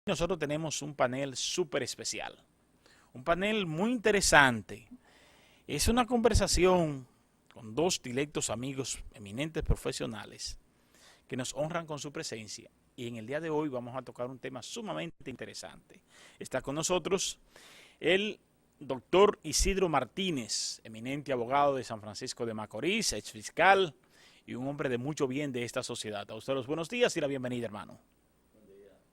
nosotros tenemos un panel súper especial, un panel muy interesante. Es una conversación con dos directos amigos eminentes profesionales que nos honran con su presencia, y en el día de hoy vamos a tocar un tema sumamente interesante. Está con nosotros el doctor Isidro Martínez, eminente abogado de San Francisco de Macorís, ex fiscal y un hombre de mucho bien de esta sociedad. A usted los buenos días y la bienvenida, hermano.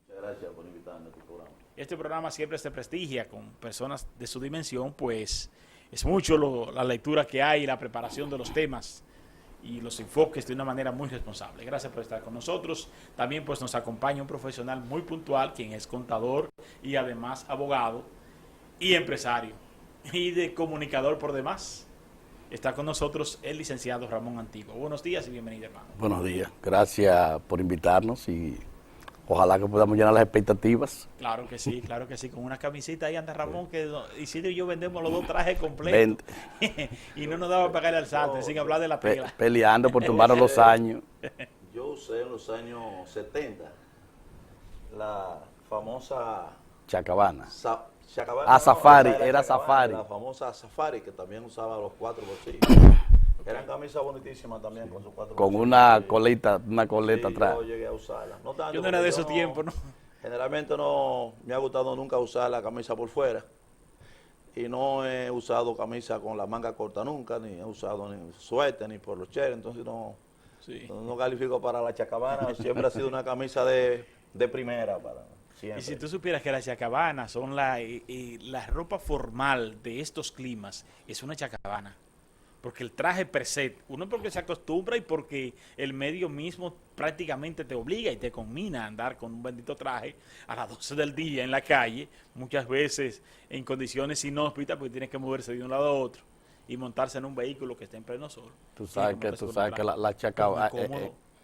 Muchas gracias por invitarme a tu programa. Este programa siempre se prestigia con personas de su dimensión, pues es mucho la lectura que hay, la preparación de los temas y los enfoques de una manera muy responsable. Gracias por estar con nosotros. También pues nos acompaña un profesional muy puntual, quien es contador y además abogado y empresario y de comunicador por demás. Está con nosotros el licenciado Ramón Antigua. Buenos días y bienvenido, hermano. Buenos días, gracias por invitarnos y ojalá que podamos llenar las expectativas. Claro que sí, con una camisita ahí anda Ramón, que Isidro y yo vendemos los dos trajes completos y no nos daba para pagarle al SAT, sin hablar de la tela. Peleando por tomarnos los años. Yo usé en los años 70 la famosa Chacabana. Chacabana. Safari, esa era Chacabana, Safari. La famosa Safari, que también usaba los cuatro bolsillos. Eran camisas bonitísimas también con sus cuatro Con bolsillos. una coleta Sí, atrás. yo llegué a usarla. No tanto, Yo no era de esos tiempos, ¿no? Generalmente no me ha gustado nunca usar la camisa por fuera. Y no he usado camisa con la manga corta nunca, ni he usado ni suéter, ni por los cheles, entonces no califico para la Chacabana. Siempre ha sido una camisa de primera para siempre. Y si tú supieras que las chacabanas son la ropa formal de estos climas, es una chacabana. Porque el traje per se, uno porque se acostumbra y porque el medio mismo prácticamente te obliga y te conmina a andar con un bendito traje a las 12 del día en la calle, muchas veces en condiciones inhóspitas, porque tienes que moverse de un lado a otro y montarse en un vehículo que esté en pleno sol. Tú sabes que la Chacabana,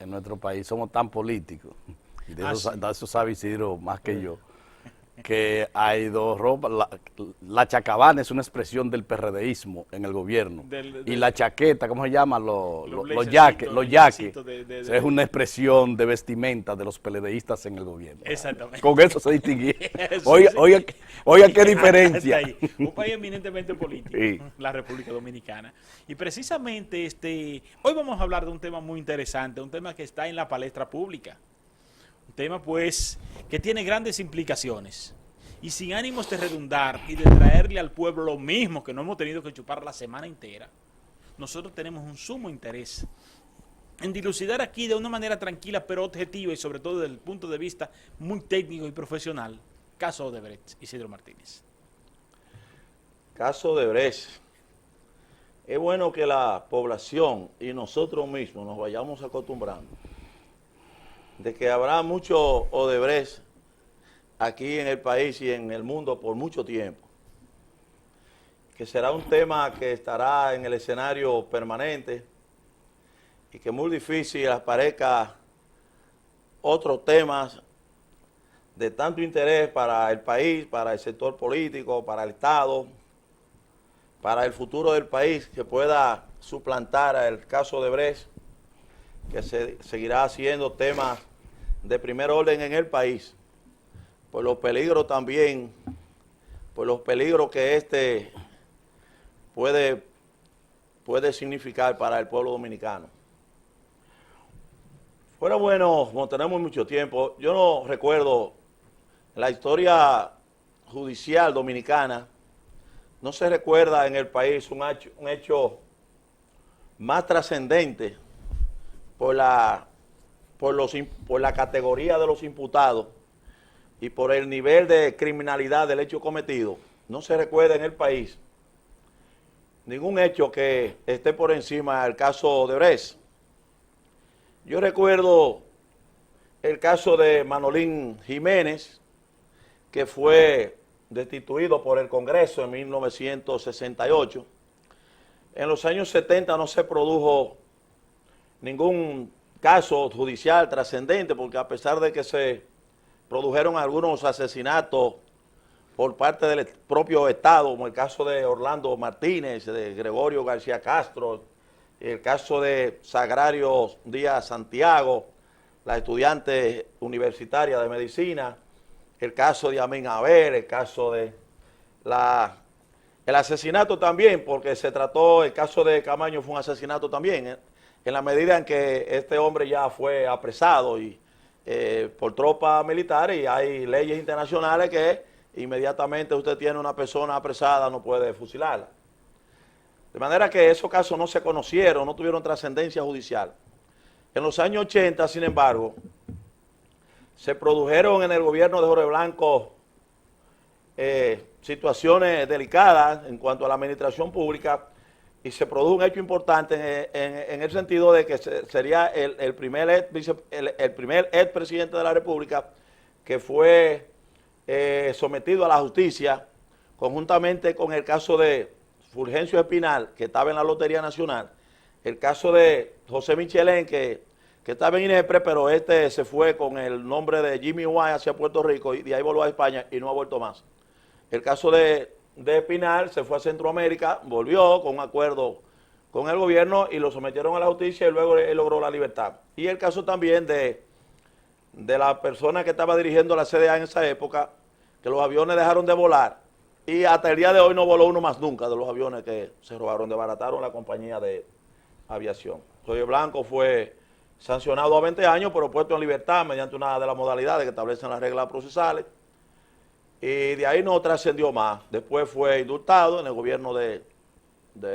en nuestro país somos tan políticos, y de eso sabe Isidro más que yo, que hay dos ropas. La chacabana es una expresión del PRDismo en el gobierno. Y la chaqueta, ¿cómo se llama? Los yaques. Es una expresión de vestimenta de los PLDistas en el gobierno. Exactamente. Con eso se distinguía. Oiga qué diferencia. Un país eminentemente político, sí. La República Dominicana. Y precisamente hoy vamos a hablar de un tema muy interesante, un tema que está en la palestra pública. Un tema pues que tiene grandes implicaciones y sin ánimos de redundar y de traerle al pueblo lo mismo que no hemos tenido que chupar la semana entera. Nosotros tenemos un sumo interés en dilucidar aquí de una manera tranquila pero objetiva y sobre todo desde el punto de vista muy técnico y profesional, caso Odebrecht. Isidro Martínez. Caso Odebrecht. Es bueno que la población y nosotros mismos nos vayamos acostumbrando de que habrá mucho Odebrecht aquí en el país y en el mundo por mucho tiempo, que será un tema que estará en el escenario permanente y que es muy difícil aparezca otros temas de tanto interés para el país, para el sector político, para el Estado, para el futuro del país, que pueda suplantar al caso Odebrecht, que seguirá siendo tema de primer orden en el país, por los peligros también, por los peligros que puede significar para el pueblo dominicano. Fuera bueno, como tenemos mucho tiempo, yo no recuerdo la historia judicial dominicana, no se recuerda en el país un hecho más trascendente por la categoría de los imputados y por el nivel de criminalidad del hecho cometido. No se recuerda en el país ningún hecho que esté por encima del caso Odebrecht. Yo recuerdo el caso de Manolín Jiménez, que fue destituido por el Congreso en 1968. En los años 70 no se produjo ningún caso judicial trascendente, porque a pesar de que se produjeron algunos asesinatos por parte del propio Estado, como el caso de Orlando Martínez, de Gregorio García Castro, el caso de Sagrario Díaz Santiago, la estudiante universitaria de medicina, el caso de Amin Abel, el caso de el asesinato también, porque se trató, el caso de Camaño fue un asesinato también, en la medida en que este hombre ya fue apresado y por tropas militares, y hay leyes internacionales que inmediatamente usted tiene una persona apresada, no puede fusilarla. De manera que esos casos no se conocieron, no tuvieron trascendencia judicial. En los años 80, sin embargo, se produjeron en el gobierno de Jorge Blanco situaciones delicadas en cuanto a la administración pública, y se produjo un hecho importante en el sentido de que sería el primer expresidente de la República que fue sometido a la justicia, conjuntamente con el caso de Fulgencio Espinal, que estaba en la Lotería Nacional, el caso de José Michelén, que estaba en INEPRE, pero este se fue con el nombre de Jimmy White hacia Puerto Rico y de ahí volvió a España y no ha vuelto más. El caso de Espinal se fue a Centroamérica, volvió con un acuerdo con el gobierno y lo sometieron a la justicia y luego él logró la libertad. Y el caso también de la persona que estaba dirigiendo la CDA en esa época, que los aviones dejaron de volar y hasta el día de hoy no voló uno más nunca de los aviones que se robaron, desbarataron la compañía de aviación. Jorge Blanco fue sancionado a 20 años, pero puesto en libertad mediante una de las modalidades que establecen las reglas procesales. Y de ahí no trascendió más. Después fue indultado en el gobierno de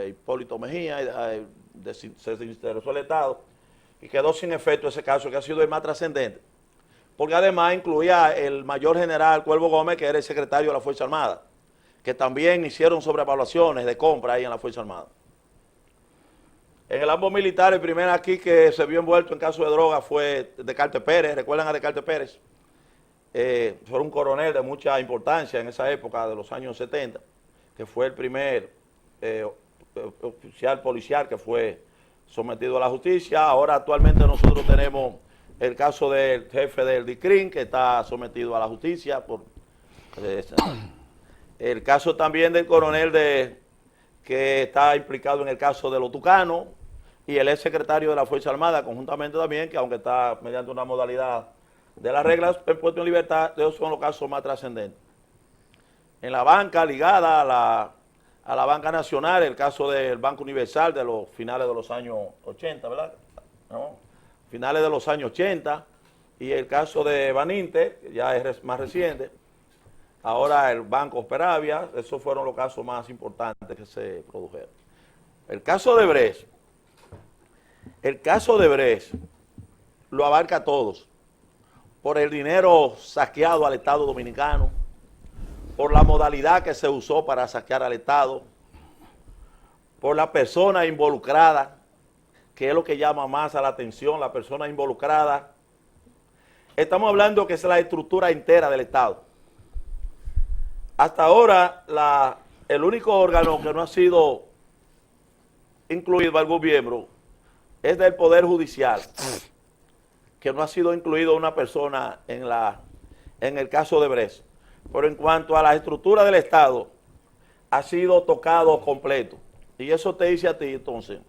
Hipólito Mejía, se interesó el Estado, y quedó sin efecto ese caso, que ha sido el más trascendente. Porque además incluía el mayor general Cuervo Gómez, que era el secretario de la Fuerza Armada, que también hicieron sobrevaluaciones de compra ahí en la Fuerza Armada. En el ámbito militar, el primero aquí que se vio envuelto en caso de droga fue Descartes Pérez. ¿Recuerdan a Descartes Pérez? Fue un coronel de mucha importancia en esa época de los años 70, que fue el primer oficial policial que fue sometido a la justicia. Ahora actualmente nosotros tenemos el caso del jefe del DICRIN, que está sometido a la justicia. El caso también del coronel que está implicado en el caso de los Tucanos, y el ex secretario de la Fuerza Armada, conjuntamente también, que aunque está mediante una modalidad de las reglas, puesto en libertad. Esos son los casos más trascendentes. En la banca ligada a la banca nacional, el caso del Banco Universal de los finales de los años 80, ¿verdad? ¿No? Finales de los años 80, y el caso de Baninte, que ya es más reciente. Ahora el Banco Peravia. Esos fueron los casos más importantes que se produjeron. El caso de Brecht lo abarca a todos, por el dinero saqueado al Estado Dominicano, por la modalidad que se usó para saquear al Estado, por la persona involucrada, que es lo que llama más a la atención, la persona involucrada. Estamos hablando que es la estructura entera del Estado. Hasta ahora, el único órgano que no ha sido incluido algún miembro es del Poder Judicial, que no ha sido incluido una persona en el caso de Brecht. Pero en cuanto a la estructura del Estado, ha sido tocado completo. Y eso te dice a ti, entonces,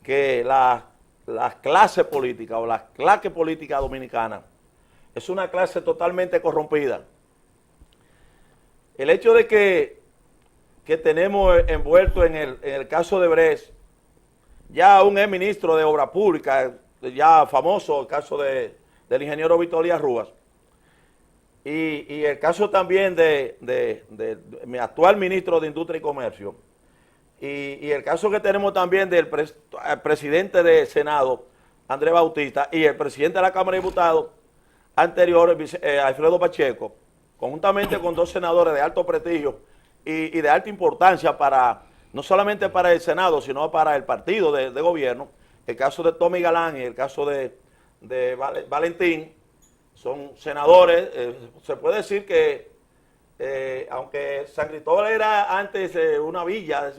que la clase política o la clase política dominicana es una clase totalmente corrompida. El hecho de que tenemos envuelto en el caso de Brecht, ya un ex ministro de Obras Públicas, ya famoso, el caso del ingeniero Víctor Elías Rúas, y el caso también de mi actual ministro de Industria y Comercio, y el caso que tenemos también del presidente del Senado, Andrés Bautista, y el presidente de la Cámara de Diputados anterior, Alfredo Pacheco, conjuntamente con dos senadores de alto prestigio y de alta importancia no solamente para el Senado, sino para el partido de gobierno. El caso de Tommy Galán y el caso de Valentín, son senadores. Se puede decir que, aunque San Cristóbal era antes una villa,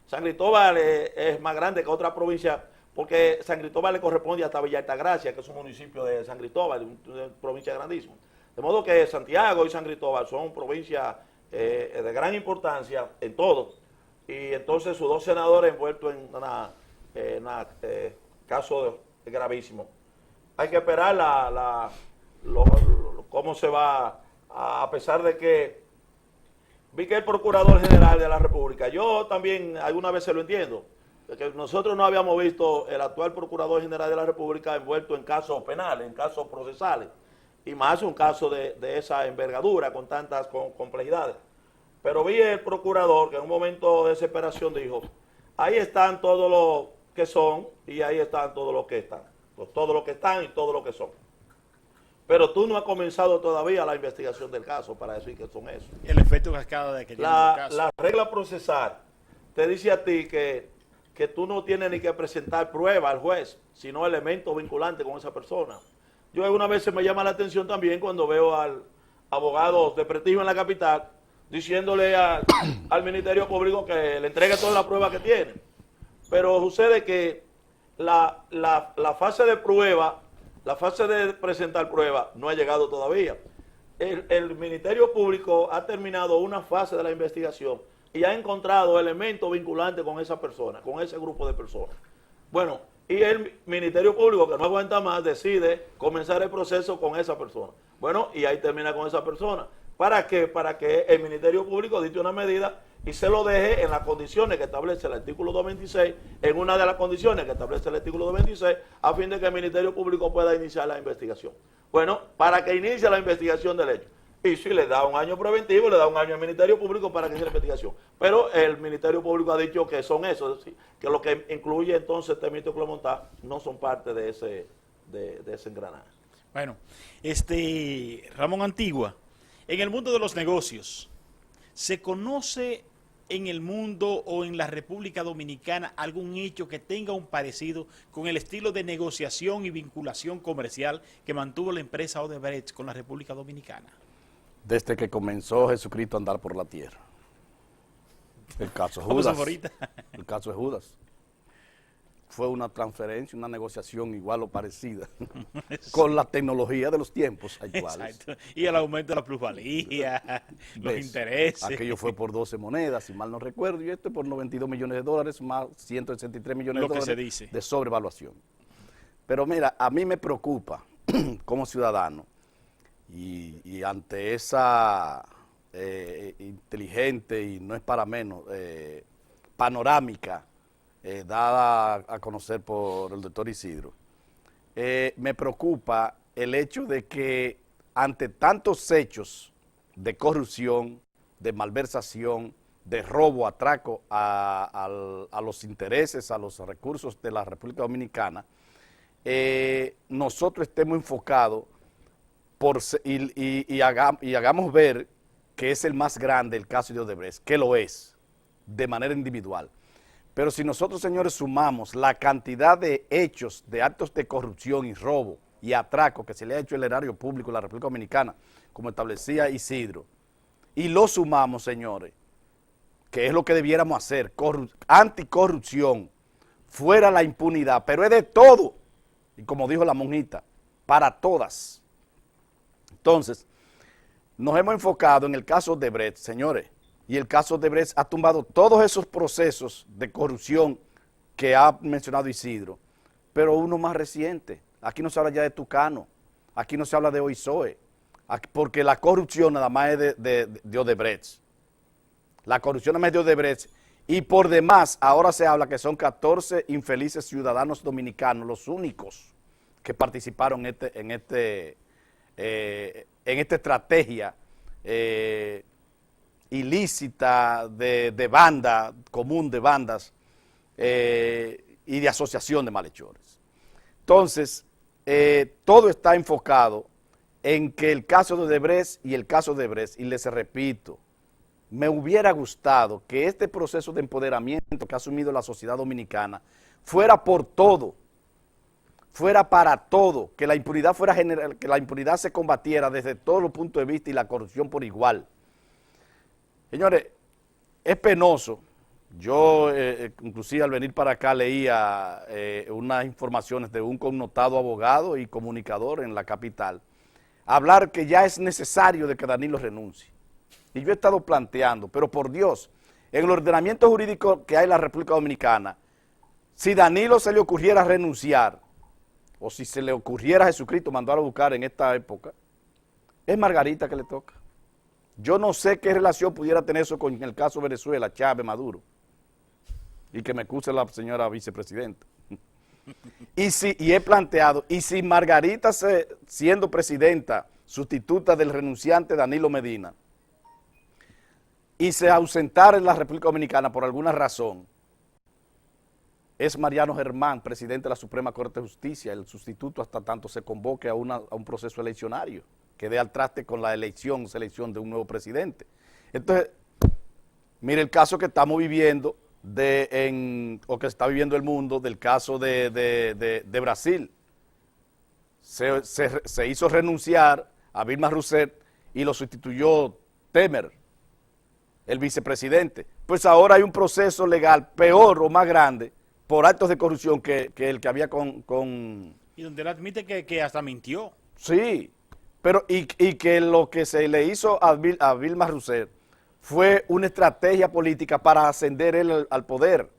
San Cristóbal es más grande que otra provincia, porque San Cristóbal le corresponde hasta Villa Altagracia, que es un municipio de San Cristóbal, una provincia grandísima. De modo que Santiago y San Cristóbal son provincias de gran importancia en todo. Y entonces sus dos senadores envueltos en un caso gravísimo. Hay que esperar cómo se va a pesar de que vi que el Procurador General de la República, yo también alguna vez se lo entiendo, que nosotros no habíamos visto el actual Procurador General de la República envuelto en casos penales, en casos procesales, y más un caso de esa envergadura con tantas complejidades. Pero vi el Procurador que en un momento de desesperación dijo, ahí están todos los que son y ahí están todos los que están, todos los que están y todos los que son. Pero tú no has comenzado todavía la investigación del caso para decir que son esos. El efecto cascada de que La regla procesal te dice a ti que tú no tienes ni que presentar prueba al juez, sino elementos vinculantes con esa persona. Yo alguna vez se me llama la atención también cuando veo al abogado de prestigio en la capital diciéndole al Ministerio Público que le entregue toda la prueba que tiene. Pero sucede que la fase de prueba, la fase de presentar prueba no ha llegado todavía. El Ministerio Público ha terminado una fase de la investigación y ha encontrado elementos vinculantes con esa persona, con ese grupo de personas. Bueno, y el Ministerio Público, que no aguanta más, decide comenzar el proceso con esa persona. Bueno, y ahí termina con esa persona. ¿Para qué? Para que el Ministerio Público dicte una medida y se lo deje en las condiciones que establece el artículo 226, en una de las condiciones que establece el artículo 226, a fin de que el Ministerio Público pueda iniciar la investigación. Bueno, para que inicie la investigación del hecho. Y si le da un año preventivo, le da un año al Ministerio Público para que inicie la investigación. Pero el Ministerio Público ha dicho que son esos, es decir, que lo que incluye entonces Temístocles Clemontá no son parte de ese engranaje. Bueno, Ramón Antigua, en el mundo de los negocios, ¿se conoce en el mundo o en la República Dominicana algún hecho que tenga un parecido con el estilo de negociación y vinculación comercial que mantuvo la empresa Odebrecht con la República Dominicana? Desde que comenzó Jesucristo a andar por la tierra. El caso Judas. El caso de Judas. Fue una transferencia, una negociación igual o parecida con la tecnología de los tiempos actuales. Exacto. Y el aumento de la plusvalía, los intereses. Aquello fue por 12 monedas, si mal no recuerdo, y esto por 92 millones de dólares más 163 millones de dólares se dice de sobrevaluación. Pero mira, a mí me preocupa como ciudadano y ante esa inteligente y no es para menos panorámica dada a conocer por el doctor Isidro, me preocupa el hecho de que ante tantos hechos de corrupción, de malversación, de robo, atraco a los intereses, a los recursos de la República Dominicana, nosotros estemos enfocados y hagamos ver que es el más grande el caso de Odebrecht, que lo es, de manera individual. Pero si nosotros, señores, sumamos la cantidad de hechos, de actos de corrupción y robo y atraco que se le ha hecho al erario público de la República Dominicana, como establecía Isidro, y lo sumamos, señores, que es lo que debiéramos hacer, anticorrupción, fuera la impunidad, pero es de todo, y como dijo la monjita, para todas. Entonces, nos hemos enfocado en el caso de Odebrecht, señores, y el caso de Odebrecht ha tumbado todos esos procesos de corrupción que ha mencionado Isidro, pero uno más reciente. Aquí no se habla ya de Tucano, aquí no se habla de OISOE, porque la corrupción nada más es de Odebrecht. La corrupción nada más es de Odebrecht, y por demás ahora se habla que son 14 infelices ciudadanos dominicanos, los únicos que participaron en esta estrategia ilícita de banda, común de bandas y de asociación de malhechores. Entonces, todo está enfocado en que el caso de Odebrecht y el caso de Odebrecht, y les repito, me hubiera gustado que este proceso de empoderamiento que ha asumido la sociedad dominicana fuera por todo, fuera para todo, que la impunidad fuera general, que la impunidad se combatiera desde todos los puntos de vista y la corrupción por igual. Señores, es penoso. Yo, inclusive al venir para acá, leía unas informaciones de un connotado abogado y comunicador en la capital, hablar que ya es necesario de que Danilo renuncie. Y yo he estado planteando, pero por Dios, en el ordenamiento jurídico que hay en la República Dominicana, si Danilo se le ocurriera renunciar, o si se le ocurriera a Jesucristo mandarlo a buscar en esta época, es Margarita que le toca. Yo no sé qué relación pudiera tener eso con el caso Venezuela, Chávez, Maduro. Y que me excuse la señora vicepresidenta. Y he planteado, y si Margarita siendo presidenta, sustituta del renunciante Danilo Medina, y se ausentara en la República Dominicana por alguna razón, es Mariano Germán, presidente de la Suprema Corte de Justicia, el sustituto hasta tanto se convoque a un proceso eleccionario, que dé al traste con la selección de un nuevo presidente. Entonces, mire el caso que estamos viviendo, o que está viviendo el mundo, del caso de Brasil. Se hizo renunciar a Dilma Rousseff y lo sustituyó Temer, el vicepresidente. Pues ahora hay un proceso legal peor o más grande por actos de corrupción que el que había con... Y donde él admite que hasta mintió. Sí, pero y que lo que se le hizo a Dilma Rousseff fue una estrategia política para ascender él al poder.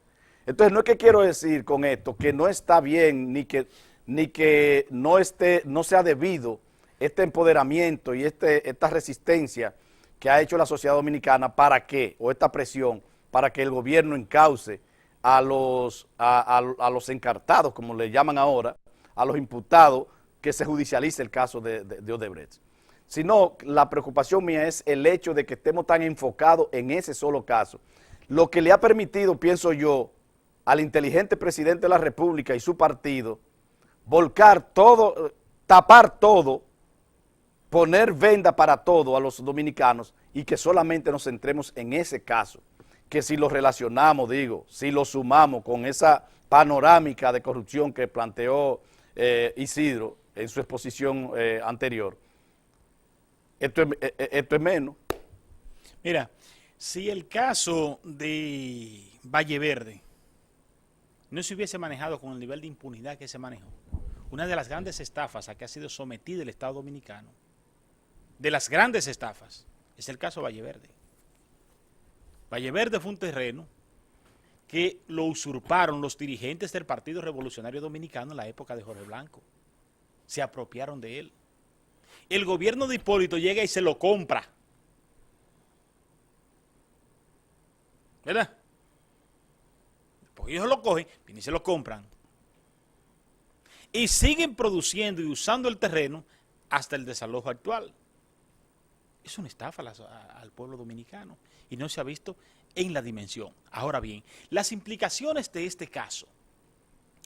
Entonces, no es que quiero decir con esto que no está bien ni que no sea debido este empoderamiento y esta resistencia que ha hecho la sociedad dominicana o esta presión para que el gobierno encauce a los encartados, como le llaman ahora, a los imputados, que se judicialice el caso de Odebrecht. Sino la preocupación mía es el hecho de que estemos tan enfocados en ese solo caso. Lo que le ha permitido, pienso yo, al inteligente presidente de la República y su partido, volcar todo, tapar todo, poner venda para todo a los dominicanos y que solamente nos centremos en ese caso, que si lo relacionamos, si lo sumamos con esa panorámica de corrupción que planteó Isidro en su exposición anterior, esto es menos. Mira, si el caso de Valle Verde no se hubiese manejado con el nivel de impunidad que se manejó, una de las grandes estafas a que ha sido sometido el Estado Dominicano, de las grandes estafas, es el caso Valle Verde. Valle Verde fue un terreno que lo usurparon los dirigentes del Partido Revolucionario Dominicano en la época de Jorge Blanco. Se apropiaron de él. El gobierno de Hipólito llega y se lo compra. ¿Verdad? Porque ellos lo cogen, vienen y se lo compran. Y siguen produciendo y usando el terreno hasta el desalojo actual. Es una estafa al pueblo dominicano y no se ha visto en la dimensión. Ahora bien, las implicaciones de este caso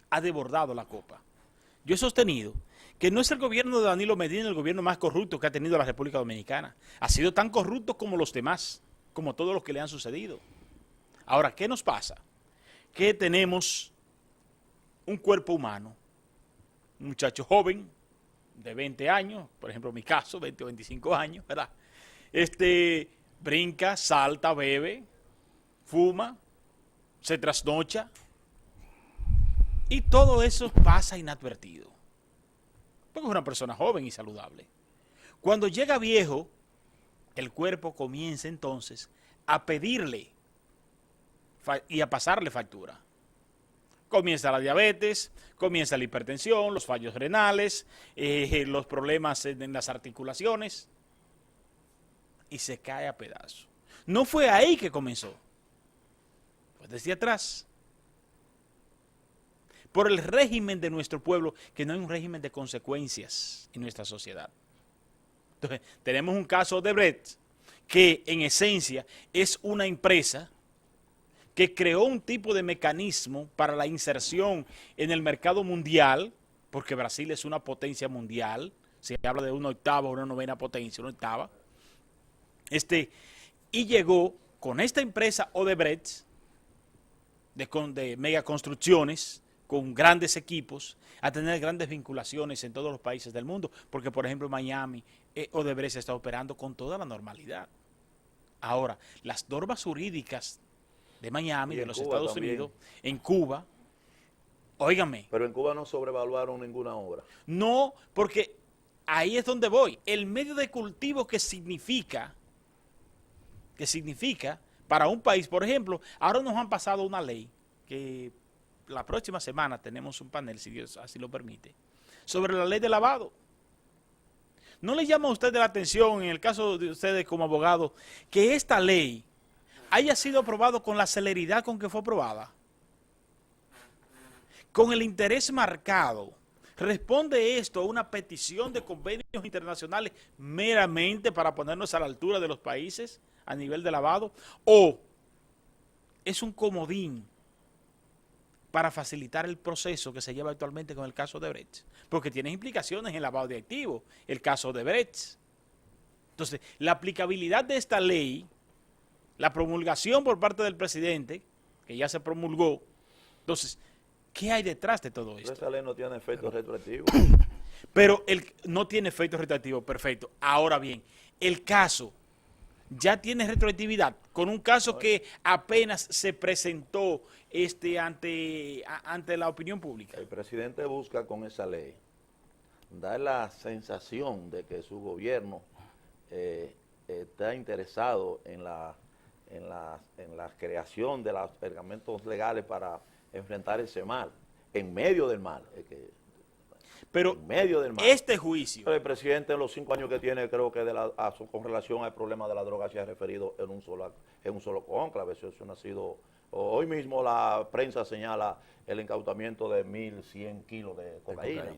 ha desbordado la copa. Yo he sostenido que no es el gobierno de Danilo Medina el gobierno más corrupto que ha tenido la República Dominicana. Ha sido tan corrupto como los demás, como todos los que le han sucedido. Ahora, ¿qué nos pasa? Que tenemos un cuerpo humano, un muchacho joven de 20 años, por ejemplo en mi caso, 20 o 25 años, ¿verdad? Brinca, salta, bebe, fuma, se trasnocha y todo eso pasa inadvertido. Porque es una persona joven y saludable. Cuando llega viejo, el cuerpo comienza entonces a pedirle y a pasarle factura. Comienza la diabetes, comienza la hipertensión, los fallos renales, los problemas en las articulaciones y se cae a pedazos. No fue ahí que comenzó, fue desde atrás. Por el régimen de nuestro pueblo, que no hay un régimen de consecuencias en nuestra sociedad. Entonces, tenemos un caso de Odebrecht, que en esencia es una empresa que creó un tipo de mecanismo para la inserción en el mercado mundial, porque Brasil es una potencia mundial, se habla de una octava o una novena potencia, una octava, y llegó con esta empresa Odebrecht, de megaconstrucciones, con grandes equipos, a tener grandes vinculaciones en todos los países del mundo, porque por ejemplo en Miami, Odebrecht está operando con toda la normalidad. Ahora, las normas jurídicas de Miami, de los Estados Unidos, en Cuba, óigame. Pero en Cuba no sobrevaluaron ninguna obra. No, porque ahí es donde voy. El medio de cultivo que significa para un país, por ejemplo, ahora nos han pasado una ley que la próxima semana tenemos un panel, si Dios así lo permite, sobre la ley de lavado, ¿no le llama a usted la atención, en el caso de ustedes como abogados, que esta ley haya sido aprobada con la celeridad con que fue aprobada? Con el interés marcado. ¿Responde esto a una petición de convenios internacionales meramente para ponernos a la altura de los países a nivel de lavado? ¿O es un comodín para facilitar el proceso que se lleva actualmente con el caso de Odebrecht? Porque tiene implicaciones en lavado de activos, el caso de Odebrecht. Entonces, la aplicabilidad de esta ley, la promulgación por parte del presidente, que ya se promulgó, entonces, ¿qué hay detrás de todo esto? Esa ley no tiene efecto retroactivo. Pero no tiene efecto retroactivo, perfecto. Ahora bien, el caso ya tiene retroactividad con un caso que apenas se presentó ante la opinión pública. El presidente busca con esa ley dar la sensación de que su gobierno está interesado en la creación de los reglamentos legales para enfrentar ese mal, en medio del mal. Pero en medio del mal. Este juicio... El presidente en los 5 años que tiene, creo que con relación al problema de la droga se ha referido en un solo cónclave. Eso no ha sido... Hoy mismo la prensa señala el incautamiento de 1.100 kilos de cocaína.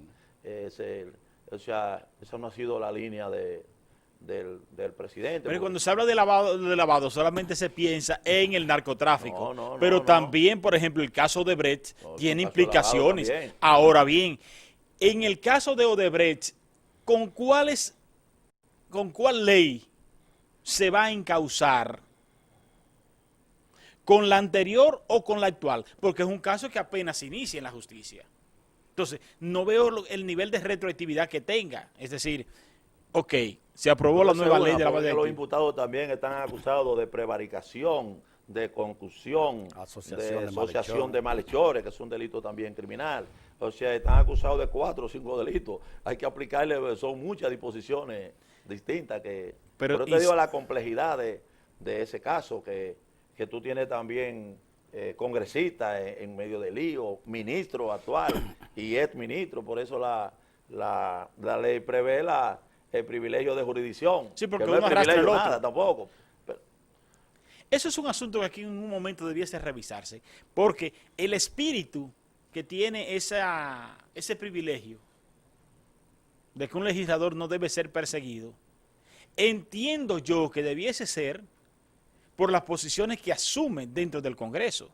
O sea, esa no ha sido la línea del presidente. Pero cuando se habla de lavado, solamente se piensa en el narcotráfico. Pero no. También, por ejemplo, el caso de Odebrecht tiene implicaciones. Ahora bien, en el caso de Odebrecht, ¿con cuál ley se va a encauzar? ¿Con la anterior o con la actual? Porque es un caso que apenas inicia en la justicia. Entonces, no veo el nivel de retroactividad que tenga. Es decir, ok, se aprobó la nueva ley de lavado de activos. Los imputados también están acusados de prevaricación, de concusión, de asociación de malhechores, que es un delito también criminal. O sea, están acusados de 4 o 5 delitos. Hay que aplicarle, son muchas disposiciones distintas. Pero te digo la complejidad de ese caso, que tú tienes también congresistas en medio del lío, ministro actual y exministro. Por eso la ley prevé el privilegio de jurisdicción. Sí, porque que no uno es arrastra el otro. nada tampoco. Eso es un asunto que aquí en un momento debiese revisarse, porque el espíritu que tiene ese privilegio de que un legislador no debe ser perseguido, entiendo yo que debiese ser por las posiciones que asume dentro del Congreso.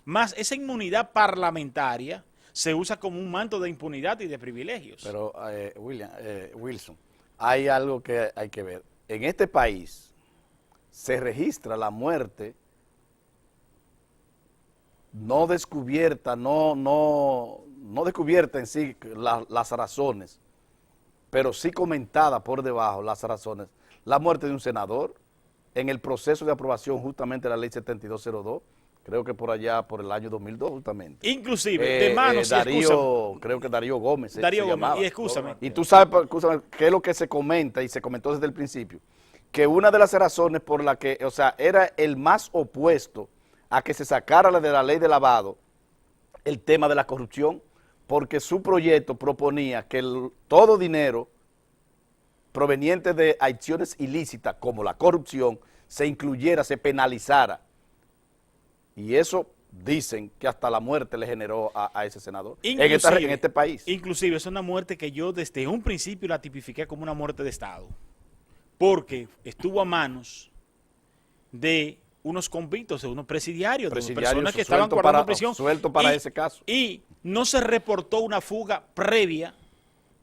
Más esa inmunidad parlamentaria se usa como un manto de impunidad y de privilegios. Pero, Wilson, hay algo que hay que ver. En este país se registra la muerte no descubierta, no descubierta en sí las razones, pero sí comentada por debajo las razones. La muerte de un senador en el proceso de aprobación justamente de la ley 7202, creo que por allá, por el año 2002 justamente. Inclusive, de manos, creo que Darío Gómez se Gómez, llamaba. y escúchame. Y tú sabes, qué es lo que se comenta y se comentó desde el principio, que una de las razones por la que, o sea, era el más opuesto a que se sacara de la ley de lavado el tema de la corrupción, porque su proyecto proponía que todo dinero proveniente de acciones ilícitas como la corrupción se incluyera, se penalizara. Y eso dicen que hasta la muerte le generó a ese senador en este país. Inclusive es una muerte que yo desde un principio la tipifiqué como una muerte de Estado, porque estuvo a manos de unos convictos, de unos presidiarios, de unas personas que estaban guardando prisión. Suelto para ese caso. Y no se reportó una fuga previa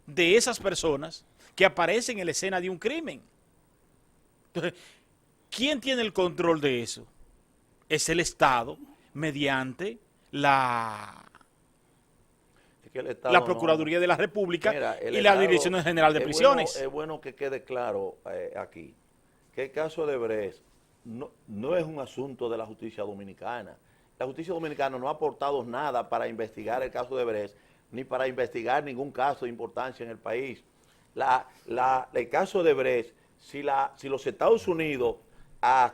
de esas personas que aparecen en la escena de un crimen. Entonces, ¿quién tiene el control de eso? Es el Estado, mediante la Procuraduría de la República. Mira, y la Dirección General de Prisiones. Es bueno que quede claro aquí que el caso de Odebrecht no es un asunto de la justicia dominicana. La justicia dominicana no ha aportado nada para investigar el caso de Odebrecht, ni para investigar ningún caso de importancia en el país. El caso de Odebrecht, si los Estados Unidos,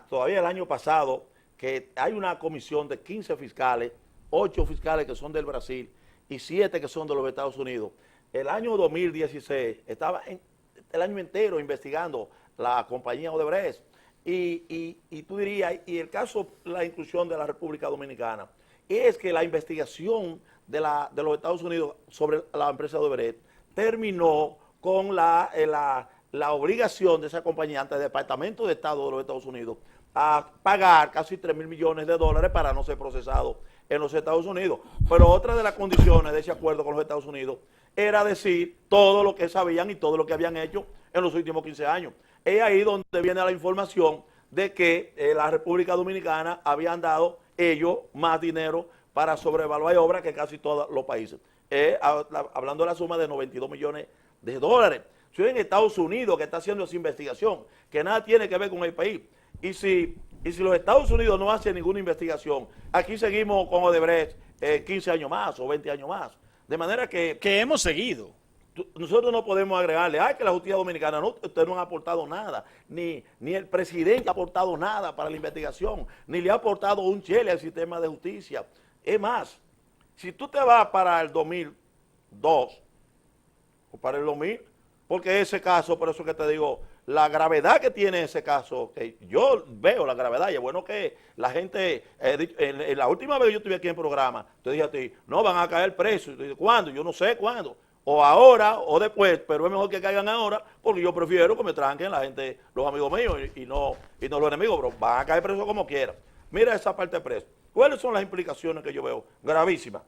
todavía el año pasado, que hay una comisión de 15 fiscales, 8 fiscales que son del Brasil y 7 que son de los Estados Unidos. El año 2016 el año entero investigando la compañía Odebrecht. Y tú dirías, y el caso, la inclusión de la República Dominicana, es que la investigación de los Estados Unidos sobre la empresa Odebrecht terminó con la obligación de esa compañía ante el Departamento de Estado de los Estados Unidos a pagar casi 3.000 millones de dólares para no ser procesado en los Estados Unidos. Pero otra de las condiciones de ese acuerdo con los Estados Unidos era decir todo lo que sabían y todo lo que habían hecho en los últimos 15 años. Es ahí donde viene la información de que la República Dominicana habían dado ellos más dinero para sobrevaluar obras que casi todos los países. Hablando de la suma de 92 millones de dólares. Si en Estados Unidos que está haciendo esa investigación, que nada tiene que ver con el país. Y si los Estados Unidos no hacen ninguna investigación, aquí seguimos con Odebrecht 15 años más o 20 años más. De manera que hemos seguido. Nosotros no podemos agregarle, que la justicia dominicana, no, usted no ha aportado nada, ni el presidente ha aportado nada para la investigación, ni le ha aportado un chele al sistema de justicia. Es más, si tú te vas para el 2002, o para el 2000, porque ese caso, por eso que te digo, la gravedad que tiene ese caso, que yo veo la gravedad, y es bueno que la gente, en la última vez que yo estuve aquí en el programa, te dije a ti, no, van a caer presos. ¿Cuándo? Yo no sé cuándo. O ahora o después, pero es mejor que caigan ahora, porque yo prefiero que me tranquen la gente, los amigos míos, y no los enemigos, pero van a caer presos como quieran. Mira esa parte de preso. ¿Cuáles son las implicaciones que yo veo? Gravísimas.